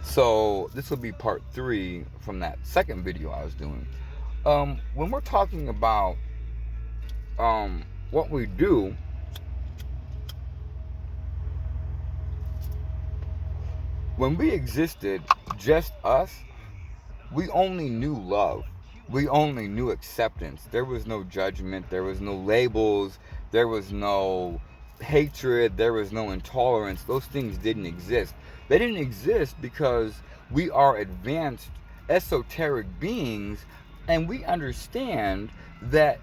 So this will be part 3 from that second video I was doing. When we're talking about what we do, when we existed, just us, we only knew love. We only knew acceptance. There was no judgment. There was no labels. There was no hatred. There was no intolerance. Those things didn't exist. They didn't exist because we are advanced, esoteric beings, and we understand that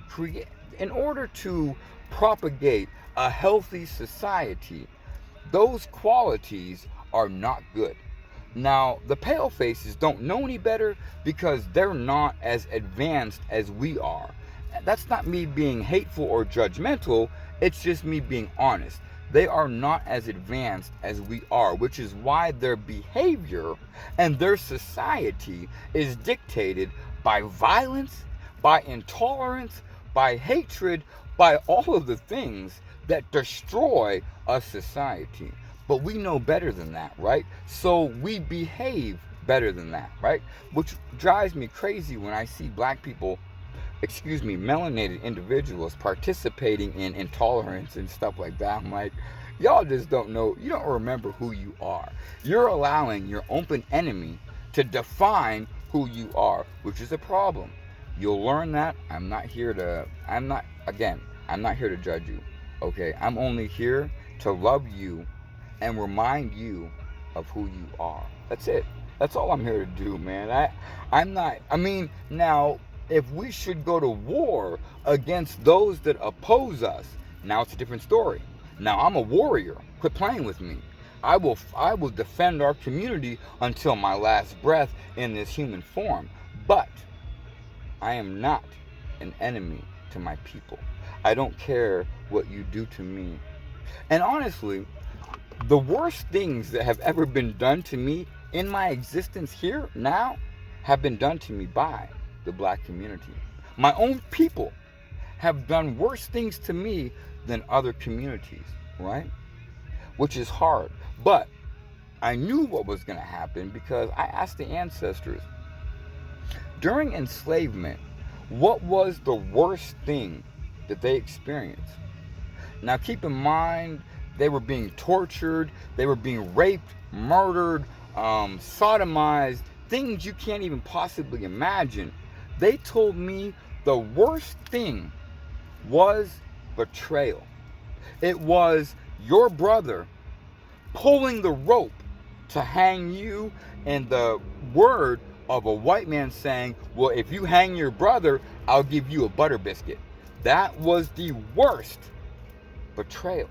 create, in order to propagate a healthy society, those qualities are not good. Now, the pale faces don't know any better because they're not as advanced as we are. That's not me being hateful or judgmental, it's just me being honest. They are not as advanced as we are, which is why their behavior and their society is dictated by violence, by intolerance, by hatred, by all of the things that destroy a society. But we know better than that, right? So we behave better than that, right? Which drives me crazy when I see black people, melanated individuals participating in intolerance and stuff like that. I'm like, y'all just don't know, you don't remember who you are. You're allowing your open enemy to define who you are, which is a problem. You'll learn that. I'm not here to judge you, okay? I'm only here to love you and remind you of who you are. That's it. That's all I'm here to do, man. Now, if we should go to war against those that oppose us, now it's a different story. Now I'm a warrior. Quit playing with me. I will defend our community until my last breath in this human form. But I am not an enemy to my people. I don't care what you do to me. And honestly, the worst things that have ever been done to me in my existence here now have been done to me by the black community. My own people have done worse things to me than other communities, right? Which is hard. But I knew what was going to happen because I asked the ancestors, during enslavement, what was the worst thing that they experienced? Now keep in mind, they were being tortured, they were being raped, murdered, sodomized, things you can't even possibly imagine. They told me the worst thing was betrayal. It was your brother pulling the rope to hang you, and the word of a white man saying, well, if you hang your brother, I'll give you a butter biscuit. That was the worst betrayal.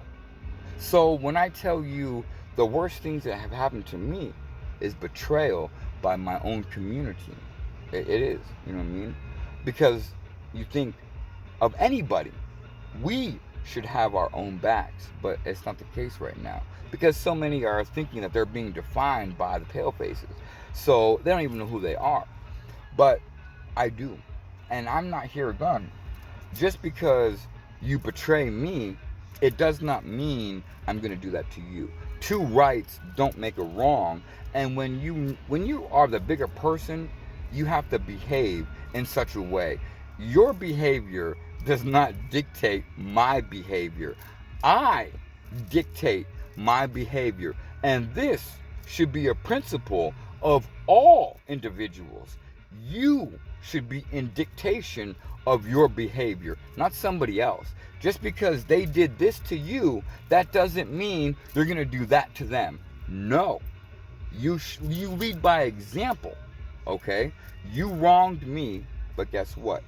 So when I tell you the worst things that have happened to me is betrayal by my own community, it is, you know what I mean? Because you think of anybody, we should have our own backs, but it's not the case right now because so many are thinking that they're being defined by the pale faces, so they don't even know who they are. But I do, and I'm not here done. Just because you betray me, it does not mean I'm going to do that to you. Two rights don't make a wrong, and when you are the bigger person, you have to behave in such a way. Your behavior does not dictate my behavior. I dictate my behavior, and this should be a principle of all individuals. You should be in dictation of your behavior, not somebody else. Just because they did this to you, that doesn't mean you're going to do that to them. No. You lead by example, okay? You wronged me, but guess what?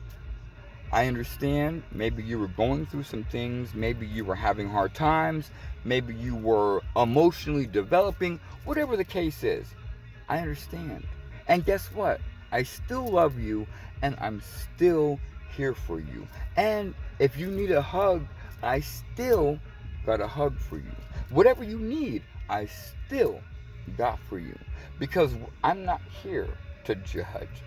I understand maybe you were going through some things, maybe you were having hard times, maybe you were emotionally developing, whatever the case is. I understand. And guess what? I still love you, and I'm still here for you. And if you need a hug, I still got a hug for you. Whatever you need, I still got for you. Because I'm not here to judge.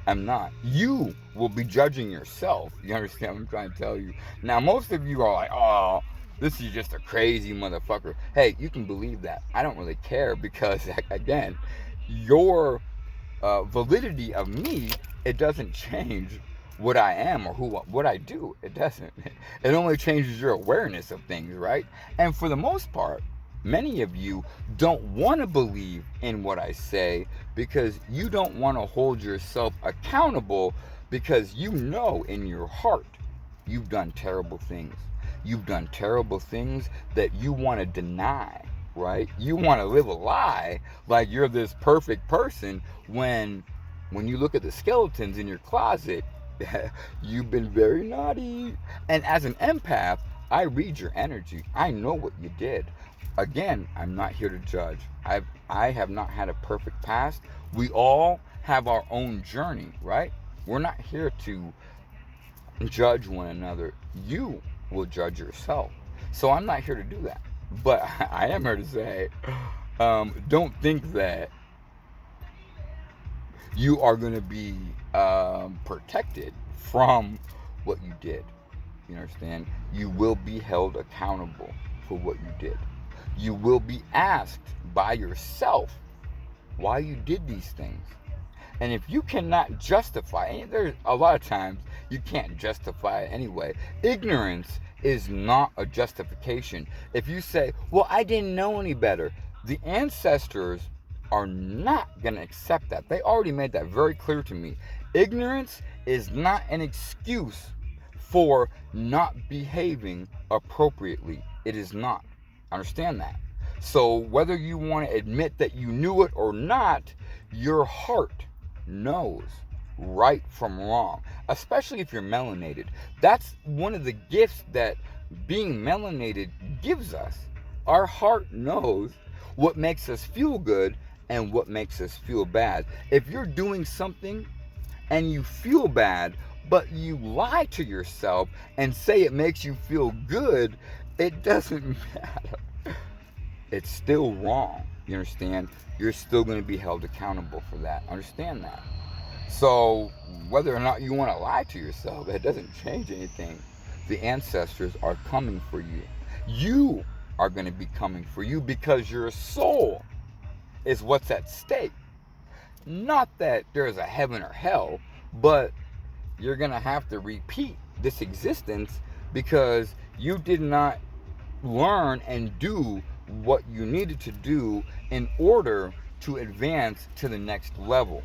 I'm not. You will be judging yourself. You understand what I'm trying to tell you? Now, most of you are like, oh, This is just a crazy motherfucker. Hey, you can believe that. I don't really care because, again, your validity of me, it doesn't change what I am or what I do. It doesn't. It only changes your awareness of things, right? And for the most part, many of you don't want to believe in what I say because you don't want to hold yourself accountable because you know in your heart you've done terrible things. You've done terrible things that you want to deny, right? You want to live a lie like you're this perfect person when you look at the skeletons in your closet, you've been very naughty. And as an empath, I read your energy. I know what you did. Again, I'm not here to judge. I have not had a perfect past. We all have our own journey, right? We're not here to judge one another. You will judge yourself. So I'm not here to do that. But I am here to say, don't think that you are going to be protected from what you did. You understand? You will be held accountable for what you did. You will be asked by yourself why you did these things. And if you cannot justify, and there's a lot of times you can't justify it anyway. Ignorance is not a justification. If you say, well, I didn't know any better, the ancestors are not going to accept that. They already made that very clear to me. Ignorance is not an excuse for not behaving appropriately. It is not. Understand that. So whether you want to admit that you knew it or not, your heart knows right from wrong, especially if you're melanated. That's one of the gifts that being melanated gives us. Our heart knows what makes us feel good and what makes us feel bad. If you're doing something and you feel bad, but you lie to yourself and say it makes you feel good, it doesn't matter. It's still wrong. You understand? You're still going to be held accountable for that. Understand that. So, whether or not you want to lie to yourself, it doesn't change anything. The ancestors are coming for you. You are going to be coming for you because your soul is what's at stake. Not that there's a heaven or hell, but you're going to have to repeat this existence because you did not learn and do what you needed to do in order to advance to the next level.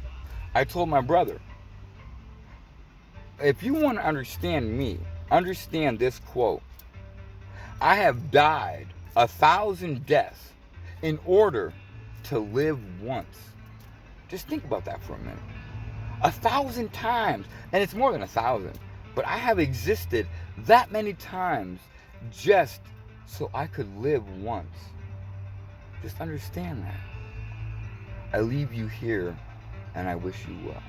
I told my brother, if you want to understand me, understand this quote. I have died 1,000 deaths in order to live once. Just think about that for a minute. 1,000 times, and it's more than 1,000, but I have existed that many times just so I could live once. Just understand that. I leave you here, and I wish you well.